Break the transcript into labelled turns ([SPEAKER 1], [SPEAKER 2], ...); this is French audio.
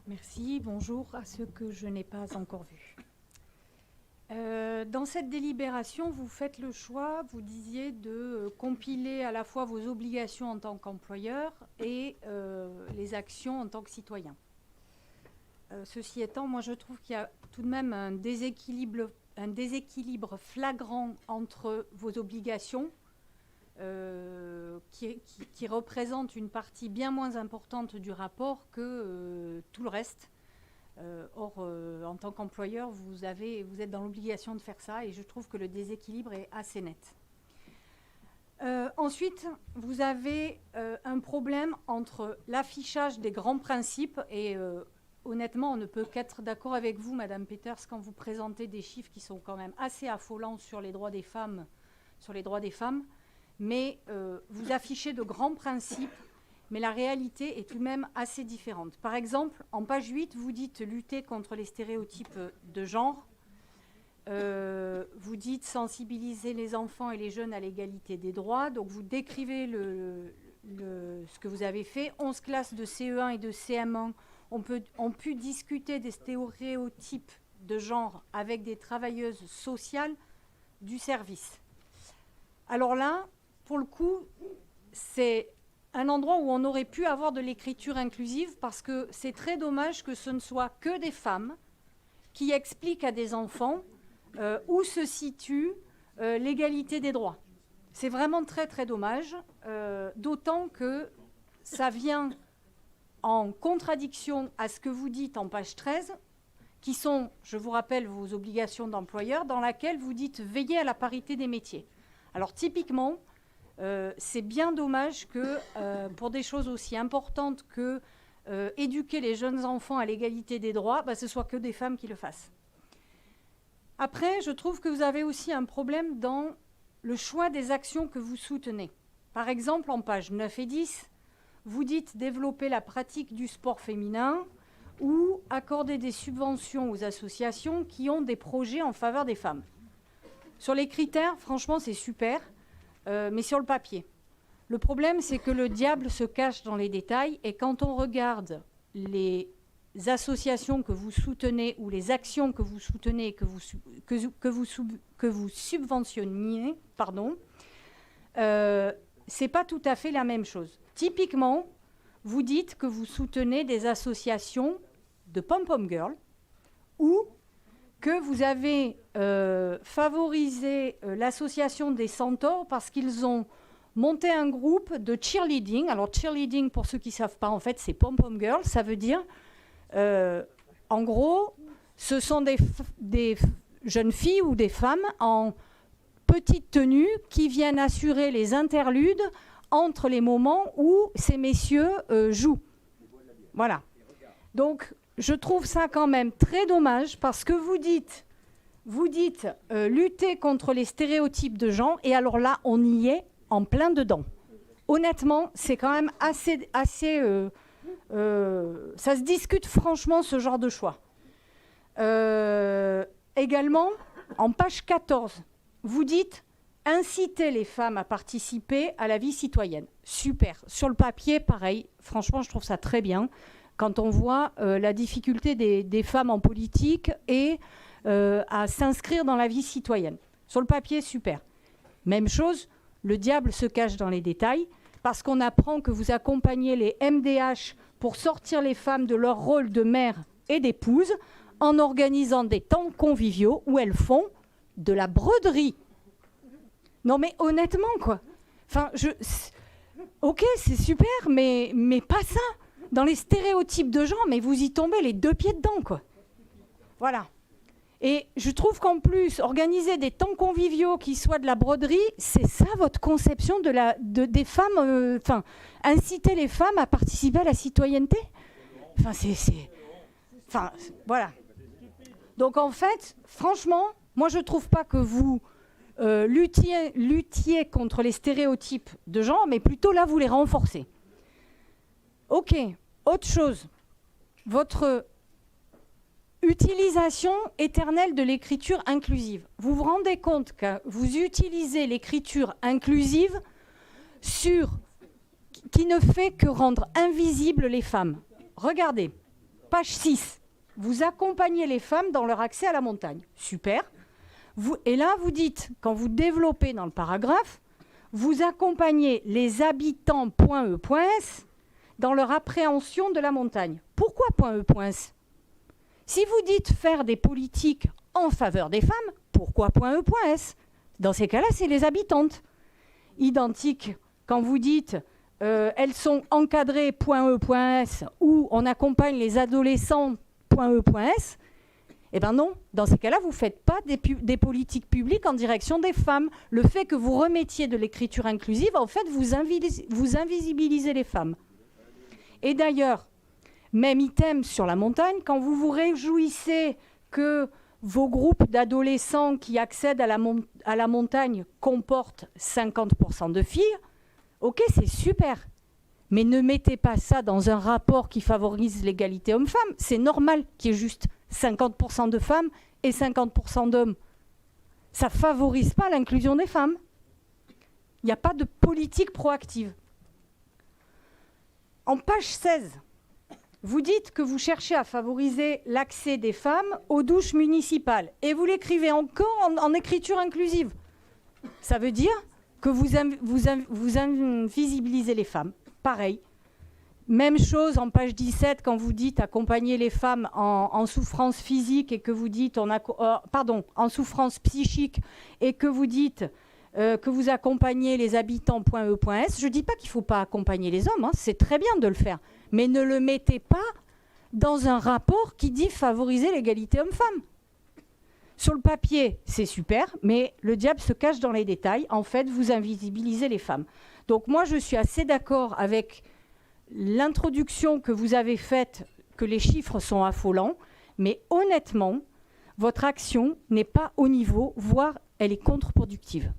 [SPEAKER 1] Merci, bonjour à ceux que je n'ai pas encore vus. Dans cette délibération, vous faites le choix, vous disiez, de compiler à la fois vos obligations en tant qu'employeur et les actions en tant que citoyen. Ceci étant, moi je trouve qu'il y a tout de même un déséquilibre flagrant entre vos obligations, qui représente une partie bien moins importante du rapport que tout le reste. Or, en tant qu'employeur, vous êtes dans l'obligation de faire ça, et je trouve que le déséquilibre est assez net. Ensuite, vous avez un problème entre l'affichage des grands principes, et honnêtement, on ne peut qu'être d'accord avec vous, Madame Peters, quand vous présentez des chiffres qui sont quand même assez affolants sur les droits des femmes, mais vous affichez de grands principes, mais la réalité est tout de même assez différente. Par exemple, en page 8, vous dites lutter contre les stéréotypes de genre. Vous dites sensibiliser les enfants et les jeunes à l'égalité des droits. Donc vous décrivez ce que vous avez fait. 11 classes de CE1 et de CM1 ont pu discuter des stéréotypes de genre avec des travailleuses sociales du service. Alors là, pour le coup, c'est un endroit où on aurait pu avoir de l'écriture inclusive, parce que c'est très dommage que ce ne soit que des femmes qui expliquent à des enfants où se situe l'égalité des droits. C'est vraiment très très dommage, d'autant que ça vient en contradiction à ce que vous dites en page 13, qui sont, je vous rappelle, vos obligations d'employeur, dans laquelle vous dites veiller à la parité des métiers. Alors typiquement, c'est bien dommage que pour des choses aussi importantes que éduquer les jeunes enfants à l'égalité des droits, ce soit que des femmes qui le fassent. Après, je trouve que vous avez aussi un problème dans le choix des actions que vous soutenez. Par exemple, en pages 9 et 10, vous dites développer la pratique du sport féminin ou accorder des subventions aux associations qui ont des projets en faveur des femmes. Sur les critères, franchement, c'est super. Mais sur le papier. Le problème, c'est que le diable se cache dans les détails, et quand on regarde les associations que vous soutenez ou les actions que vous soutenez, que vous subventionnez, c'est pas tout à fait la même chose. Typiquement, vous dites que vous soutenez des associations de pom-pom girls ou que vous avez favorisé l'association des Centaures parce qu'ils ont monté un groupe de cheerleading. Alors, cheerleading, pour ceux qui ne savent pas, en fait, c'est pom-pom girl. Ça veut dire, en gros, ce sont des jeunes filles ou des femmes en petite tenue qui viennent assurer les interludes entre les moments où ces messieurs jouent. Voilà. Donc, je trouve ça quand même très dommage, parce que vous dites lutter contre les stéréotypes de genre, et alors là, on y est en plein dedans. Honnêtement, c'est quand même assez ça se discute franchement, ce genre de choix. Également, en page 14, vous dites inciter les femmes à participer à la vie citoyenne. Super. Sur le papier, pareil. Franchement, je trouve ça très bien. Quand on voit la difficulté des femmes en politique et à s'inscrire dans la vie citoyenne. Sur le papier, super. Même chose, le diable se cache dans les détails, parce qu'on apprend que vous accompagnez les MDH pour sortir les femmes de leur rôle de mère et d'épouse en organisant des temps conviviaux où elles font de la broderie. Non mais honnêtement, quoi. Enfin, ok, c'est super, mais pas ça. Dans les stéréotypes de genre, mais vous y tombez les deux pieds dedans, quoi. Voilà. Et je trouve qu'en plus, organiser des temps conviviaux qui soient de la broderie, c'est ça votre conception des femmes, inciter les femmes à participer à la citoyenneté. Voilà. Donc en fait, franchement, moi je trouve pas que vous luttiez contre les stéréotypes de genre, mais plutôt là, vous les renforcez. Ok, autre chose, votre utilisation éternelle de l'écriture inclusive. Vous vous rendez compte que vous utilisez l'écriture inclusive qui ne fait que rendre invisibles les femmes. Regardez, Page 6. Vous accompagnez les femmes dans leur accès à la montagne. Super. Et là, vous dites, quand vous développez dans le paragraphe, vous accompagnez les habitants .e.s dans leur appréhension de la montagne. Pourquoi .e.s? Si vous dites faire des politiques en faveur des femmes, pourquoi .e.s? Dans ces cas-là, c'est les habitantes. Identique, quand vous dites elles sont encadrées .e.s ou on accompagne les adolescents .e.s, eh bien non, dans ces cas-là, vous ne faites pas des politiques publiques en direction des femmes. Le fait que vous remettiez de l'écriture inclusive, en fait, vous invisibilisez les femmes. Et d'ailleurs, même item sur la montagne, quand vous vous réjouissez que vos groupes d'adolescents qui accèdent à la montagne comportent 50% de filles, ok, c'est super. Mais ne mettez pas ça dans un rapport qui favorise l'égalité homme-femme. C'est normal qu'il y ait juste 50% de femmes et 50% d'hommes. Ça ne favorise pas l'inclusion des femmes. Il n'y a pas de politique proactive. En page 16, vous dites que vous cherchez à favoriser l'accès des femmes aux douches municipales. Et vous l'écrivez encore en écriture inclusive. Ça veut dire que vous invisibilisez les femmes. Pareil. Même chose en page 17, quand vous dites accompagner les femmes en souffrance physique et que vous dites, en souffrance psychique et que vous dites que vous accompagnez les habitants .e.s. Je ne dis pas qu'il ne faut pas accompagner les hommes, hein, c'est très bien de le faire. Mais ne le mettez pas dans un rapport qui dit favoriser l'égalité homme-femme. Sur le papier, c'est super, mais le diable se cache dans les détails. En fait, vous invisibilisez les femmes. Donc moi, je suis assez d'accord avec l'introduction que vous avez faite, que les chiffres sont affolants, mais honnêtement, votre action n'est pas au niveau, voire elle est contre-productive.